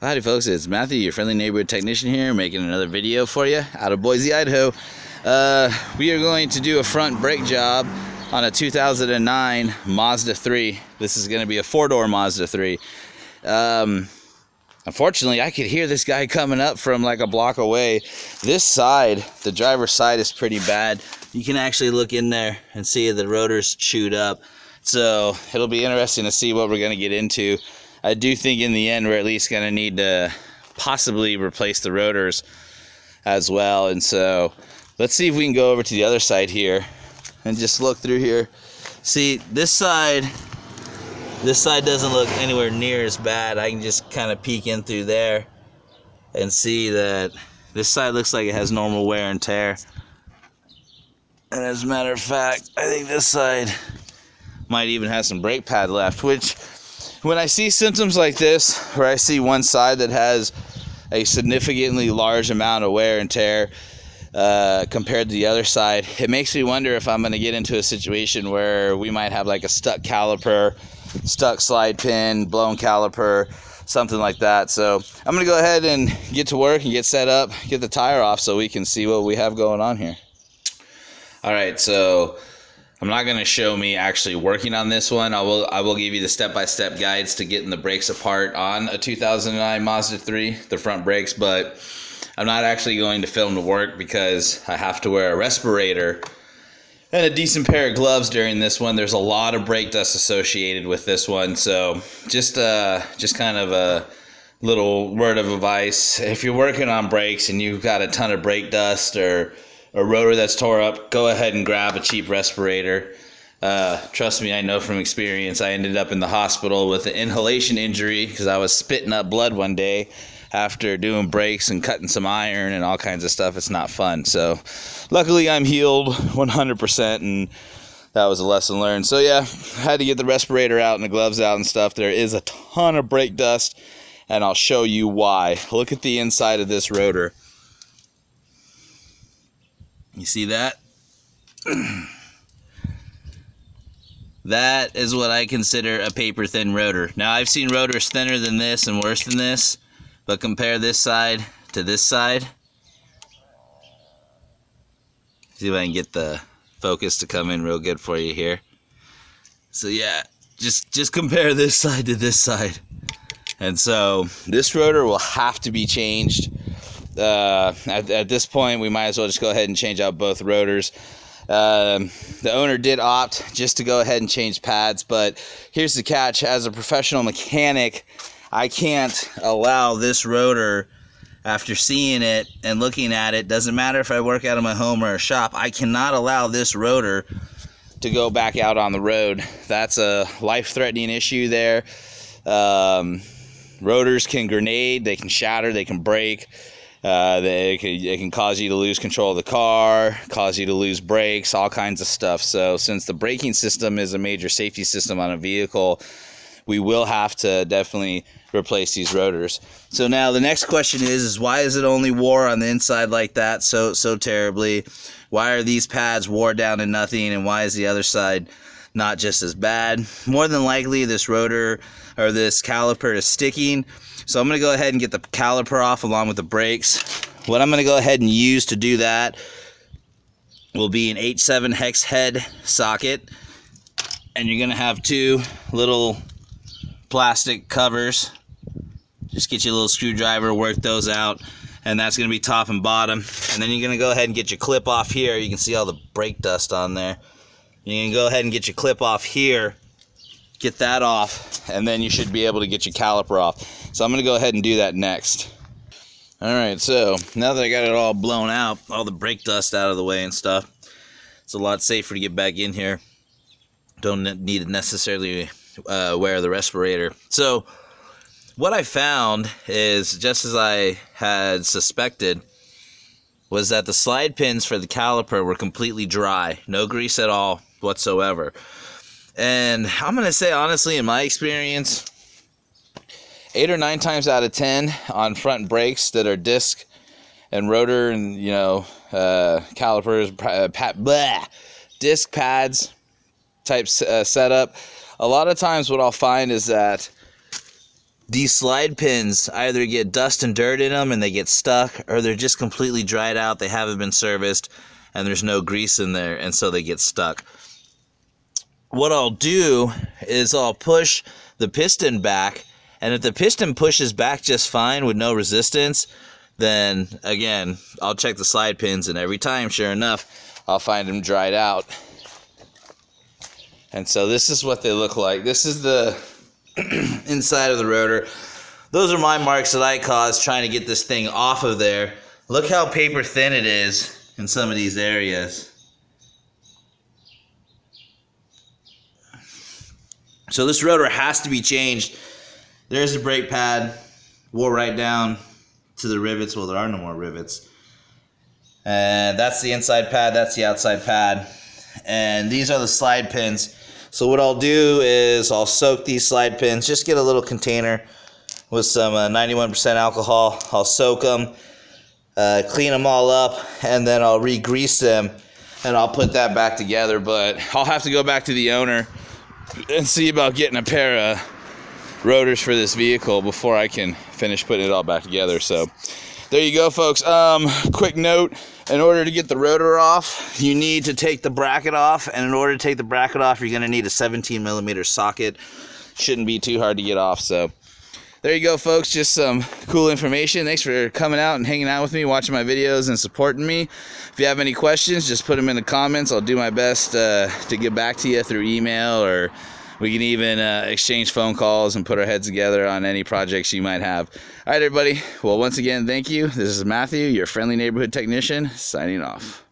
Howdy folks, it's Matthew, your friendly neighborhood technician here, making another video for you out of Boise, Idaho. We are going to do a front brake job on a 2009 Mazda 3. This is going to be a four-door Mazda 3. Unfortunately, I could hear this guy coming up from like a block away. This side, the driver's side, is pretty bad. You can actually look in there and see the rotor's chewed up. So it'll be interesting to see what we're going to get into. I do think in the end we're at least going to need to possibly replace the rotors as well. And so let's see if we can go over to the other side here and just look through here. See, this side doesn't look anywhere near as bad. I can just kind of peek in through there and see that this side looks like it has normal wear and tear. And as a matter of fact, I think this side might even have some brake pad left, which when I see symptoms like this, where I see one side that has a significantly large amount of wear and tear compared to the other side, it makes me wonder if I'm going to get into a situation where we might have like a stuck caliper, stuck slide pin, blown caliper, something like that. So I'm going to go ahead and get to work and get set up, get the tire off so we can see what we have going on here. Alright, so I'm not going to show me actually working on this one. I will give you the step-by-step guides to getting the brakes apart on a 2009 Mazda 3, the front brakes, but I'm not actually going to film the work because I have to wear a respirator and a decent pair of gloves during this one. There's a lot of brake dust associated with this one, so just kind of a little word of advice. If you're working on brakes and you've got a ton of brake dust or a rotor that's tore up, go ahead and grab a cheap respirator. Trust me, I know from experience. I ended up in the hospital with an inhalation injury because I was spitting up blood one day after doing brakes and cutting some iron and all kinds of stuff. It's not fun. So luckily I'm healed 100%, and that was a lesson learned. So yeah, I had to get the respirator out and the gloves out and stuff. There is a ton of brake dust, and I'll show you why. Look at the inside of this rotor. You see that? That is what I consider a paper thin rotor. Now I've seen rotors thinner than this and worse than this, but compare this side to this side. See if I can get the focus to come in real good for you here. So yeah, just compare this side to this side. And so this rotor will have to be changed. At this point, we might as well just go ahead and change out both rotors. The owner did opt just to go ahead and change pads, but here's the catch. As a professional mechanic, I can't allow this rotor, after seeing it and looking at it, doesn't matter if I work out of my home or a shop, I cannot allow this rotor to go back out on the road. That's a life-threatening issue there. Rotors can grenade, they can shatter, they can break. It can cause you to lose control of the car, cause you to lose brakes, all kinds of stuff. So since the braking system is a major safety system on a vehicle, we will have to definitely replace these rotors. So now the next question is why is it only wore on the inside like that so terribly? Why are these pads wore down to nothing, and why is the other side not just as bad? More than likely this rotor or this caliper is sticking. So I'm going to go ahead and get the caliper off along with the brakes. What I'm going to go ahead and use to do that will be an H7 hex head socket. And you're going to have two little plastic covers. Just get your little screwdriver, work those out. And that's going to be top and bottom. And then you're going to go ahead and get your clip off here. You can see all the brake dust on there. You're going to go ahead and get your clip off here. Get that off, and then you should be able to get your caliper off. So I'm going to go ahead and do that next. Alright, so now that I got it all blown out, all the brake dust out of the way and stuff, it's a lot safer to get back in here. Don't need to necessarily wear the respirator. So what I found is, just as I had suspected, was that the slide pins for the caliper were completely dry. No grease at all whatsoever. And I'm going to say, honestly, in my experience, 8 or 9 times out of 10 on front brakes that are disc and rotor and, calipers, disc pads type setup, a lot of times what I'll find is that these slide pins either get dust and dirt in them and they get stuck, or they're just completely dried out, they haven't been serviced, and there's no grease in there, and so they get stuck. What I'll do is I'll push the piston back, and if the piston pushes back just fine with no resistance, then again, I'll check the slide pins, and every time, sure enough, I'll find them dried out. And so this is what they look like. This is the inside of the rotor. Those are my marks that I caused trying to get this thing off of there. Look how paper thin it is in some of these areas. So this rotor has to be changed. There's the brake pad, wore right down to the rivets. Well, there are no more rivets. And that's the inside pad, that's the outside pad. And these are the slide pins. So what I'll do is I'll soak these slide pins, just get a little container with some 91% alcohol. I'll soak them, clean them all up, and then I'll re-grease them, and I'll put that back together. But I'll have to go back to the owner and see about getting a pair of rotors for this vehicle before I can finish putting it all back together. So there you go, folks. Quick note, in order to get the rotor off, you need to take the bracket off, and in order to take the bracket off, you're going to need a 17mm socket. Shouldn't be too hard to get off. So there you go, folks. Just some cool information. Thanks for coming out and hanging out with me, watching my videos, and supporting me. If you have any questions, just put them in the comments. I'll do my best to get back to you through email, or we can even exchange phone calls and put our heads together on any projects you might have. All right, everybody. Well, once again, thank you. This is Matthew, your friendly neighborhood technician, signing off.